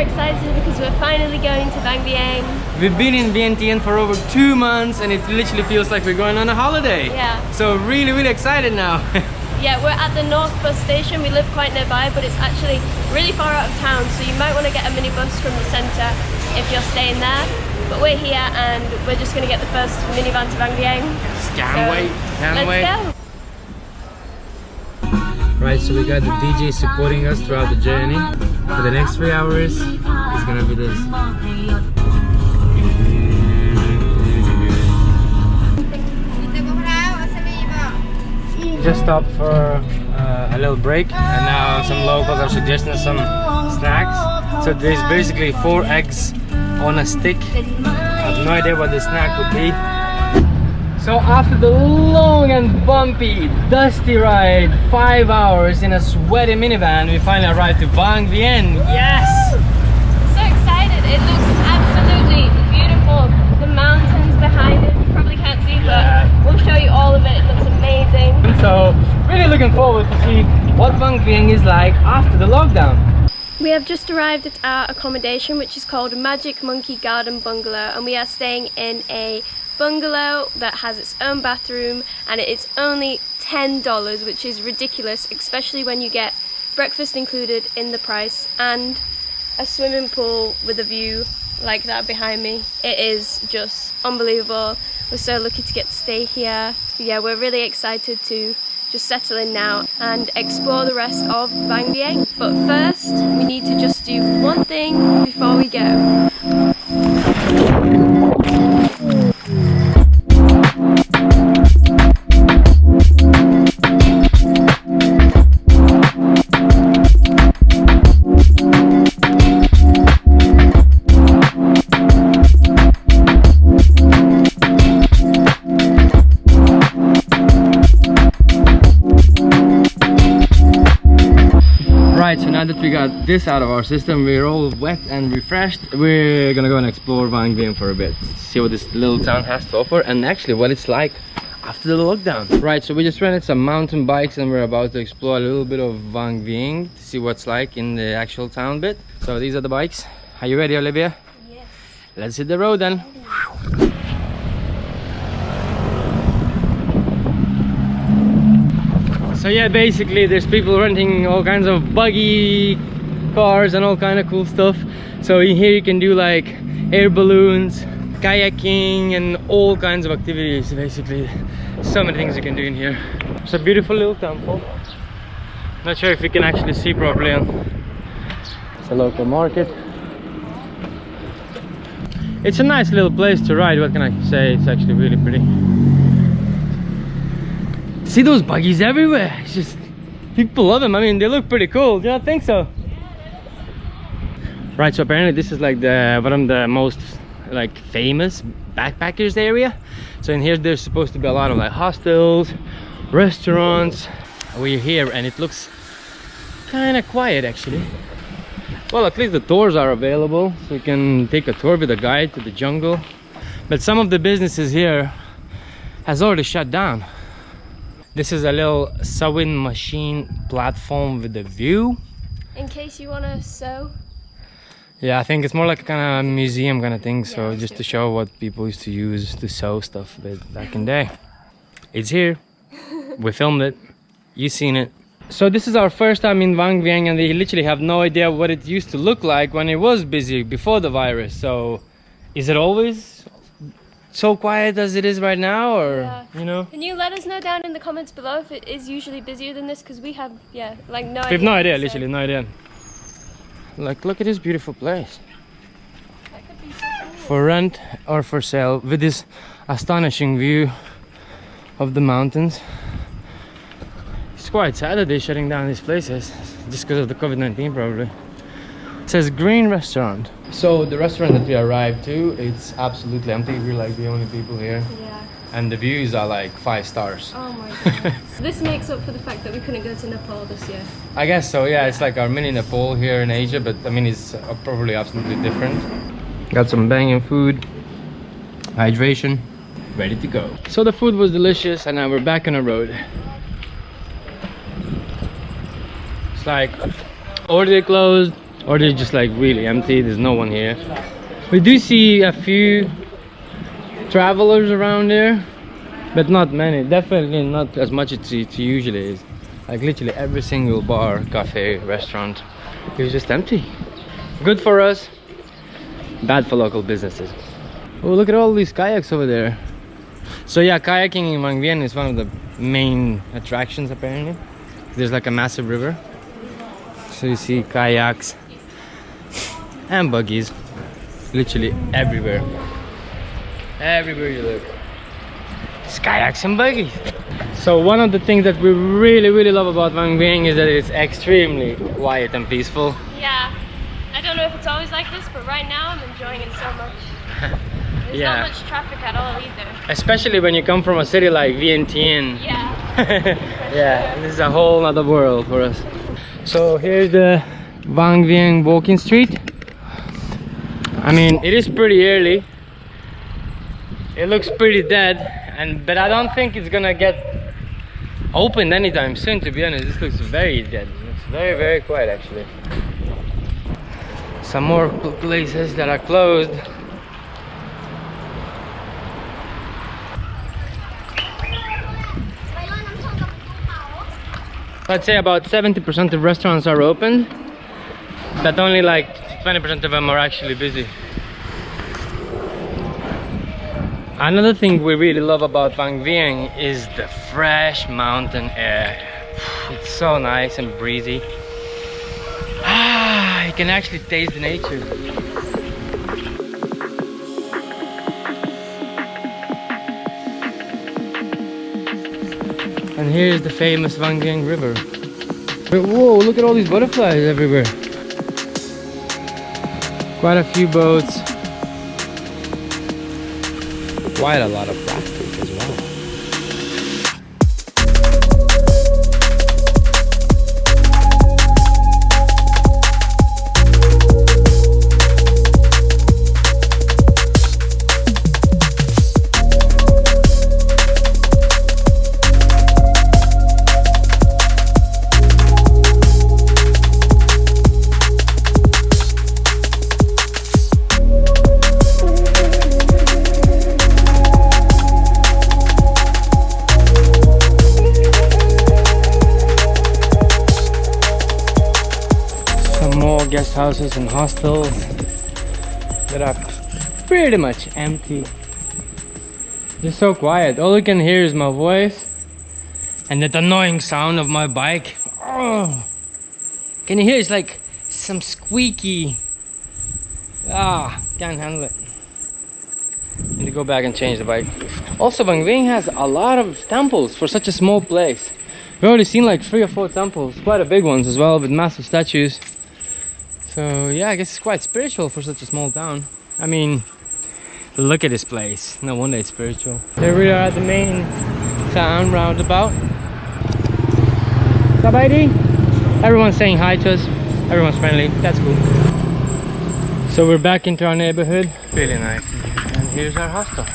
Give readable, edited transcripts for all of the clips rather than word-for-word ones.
excited because we're finally going to Vang Vieng. We've been in Vientiane for over 2 months and it literally feels like we're going on a holiday. Yeah. So really excited now. Yeah, we're at the North bus station. We live quite nearby, but it's actually really far out of town, so you might want to get a minibus from the centre if you're staying there. But we're here and we're just going to get the first minivan to Vang Vieng. Can't wait. Let's go. Right, so we got the DJ supporting us throughout the journey. For the next 3 hours, it's gonna be this. Just stopped for a little break, and now some locals are suggesting some snacks. So there's basically 4 eggs on a stick. I have no idea what the snack would be. So after the long and bumpy, dusty ride, 5 hours in a sweaty minivan, we finally arrived to Vang Vieng. Yes! So excited. It looks absolutely beautiful. The mountains behind it, you probably can't see, but we'll show you all of it. It looks amazing. So really looking forward to see what Vang Vieng is like after the lockdown. We have just arrived at our accommodation, which is called Magic Monkey Garden Bungalow, and we are staying in a bungalow that has its own bathroom, and it is only $10, which is ridiculous, especially when you get breakfast included in the price and a swimming pool with a view like that behind me. It is just unbelievable. We're so lucky to get to stay here. But yeah, we're really excited to just settle in now and explore the rest of Vang Vieng. But first, we need to just do one thing before we go. Right, so now that we got this out of our system, we're all wet and refreshed. We're gonna go and explore Vang Vieng for a bit, see what this little town has to offer and actually what it's like after the lockdown. Right, so we just rented some mountain bikes and we're about to explore a little bit of Vang Vieng to see what's like in the actual town bit. So these are the bikes. Are you ready, Olivia? Yes. Let's hit the road then. So yeah, basically there's people renting all kinds of buggy cars and all kind of cool stuff. So in here you can do like air balloons, kayaking and all kinds of activities. Basically so many things you can do in here. It's a beautiful little temple. Not sure if you can actually see properly. It's a local market. It's a nice little place to ride, what can I say? It's actually really pretty. See those buggies everywhere. It's just, people love them. I mean, they look pretty cool. Do you not think so? Right, so apparently this is like one of the most like famous backpackers area. So in here there's supposed to be a lot of like hostels, restaurants. We're here and it looks kind of quiet actually. Well, at least the tours are available, so you can take a tour with a guide to the jungle. But some of the businesses here has already shut down. This is a little sewing machine platform with a view. In case you want to sew. Yeah, I think it's more like a kind of museum kind of thing. So Yeah, just to show what people used to use to sew stuff with back in the day. It's here. We filmed it. You've seen it. So this is our first time in Vang Vieng and they literally have no idea what it used to look like when it was busy before the virus. So is it always so quiet as it is right now, or you know? Can you let us know down in the comments below if it is usually busier than this, because we have like no idea. We have no idea, literally no idea. Like, look at this beautiful place. That could be so cool. For rent or for sale, with this astonishing view of the mountains. It's quite sad that they're shutting down these places just because of the COVID-19 probably. It says green restaurant. So the restaurant that we arrived to, it's absolutely empty. We're like the only people here. Yeah. And the views are like 5 stars. Oh my god. This makes up for the fact that we couldn't go to Nepal this year. I guess so, yeah. It's like our mini Nepal here in Asia, but I mean it's probably absolutely different. Got some banging food, hydration, ready to go. So the food was delicious and now we're back on the road. It's like already closed, or they're just like really empty. There's no one here. We do see a few travelers around there, but not many. Definitely not as much as it usually is. Like literally every single bar, cafe, restaurant is just empty. Good for us, bad for local businesses. Oh, look at all these kayaks over there. So yeah, kayaking in Vang Vieng is one of the main attractions apparently. There's like a massive river. So you see kayaks and buggies literally everywhere. Everywhere you look, it's kayaks and buggies. So one of the things that we really love about Vang Vieng is that it's extremely quiet and peaceful. Yeah, I don't know if it's always like this, but right now I'm enjoying it so much. There's Yeah. not much traffic at all either. Especially when you come from a city like Vientiane. Yeah. Yeah, this is a whole other world for us. So here's the Vang Vieng walking street. I mean, it is pretty early. It looks pretty dead, but I don't think it's gonna get opened anytime soon, to be honest. This looks very dead. It looks very quiet actually. Some more places that are closed. I'd say about 70% of restaurants are open, but only like 20% of them are actually busy. Another thing we really love about Vang Vieng is the fresh mountain air. It's so nice and breezy. You can actually taste the nature. And here's the famous Vang Vieng River. Whoa, look at all these butterflies everywhere. Quite a few boats. Quite a lot of plastic as well. Guest houses and hostels that are pretty much empty. Just so quiet. All you can hear is my voice and that annoying sound of my bike. Oh, can you hear? It's like some squeaky. Can't handle it. Need to go back and change the bike. Also, Vang Vieng has a lot of temples for such a small place. We've already seen like 3 or 4 temples, quite a big ones as well, with massive statues. So yeah, I guess it's quite spiritual for such a small town. I mean, look at this place. No wonder it's spiritual. Here we are at the main town roundabout. Sabaidi? Everyone's saying hi to us. Everyone's friendly. That's cool. So we're back into our neighborhood. Really nice. And here's our hostel.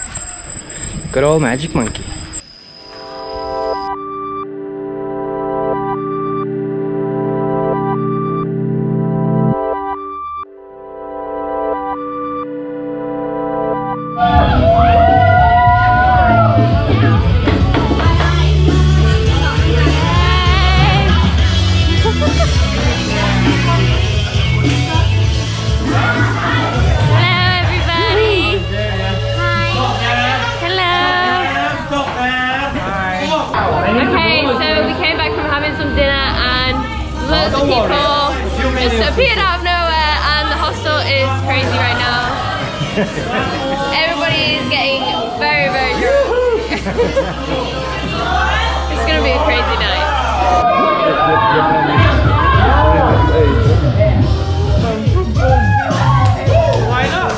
Good old Magic Monkey. Loads of people just appeared out of nowhere, and the hostel is crazy right now. Everybody is getting very drunk. It's gonna be a crazy night. Why not?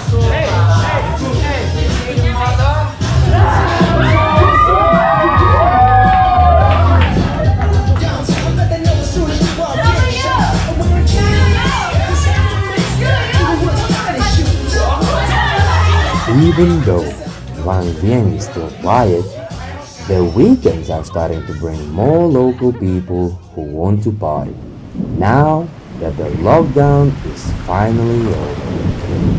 Even though Vang Vieng is still quiet, the weekends are starting to bring more local people who want to party. Now that the lockdown is finally over.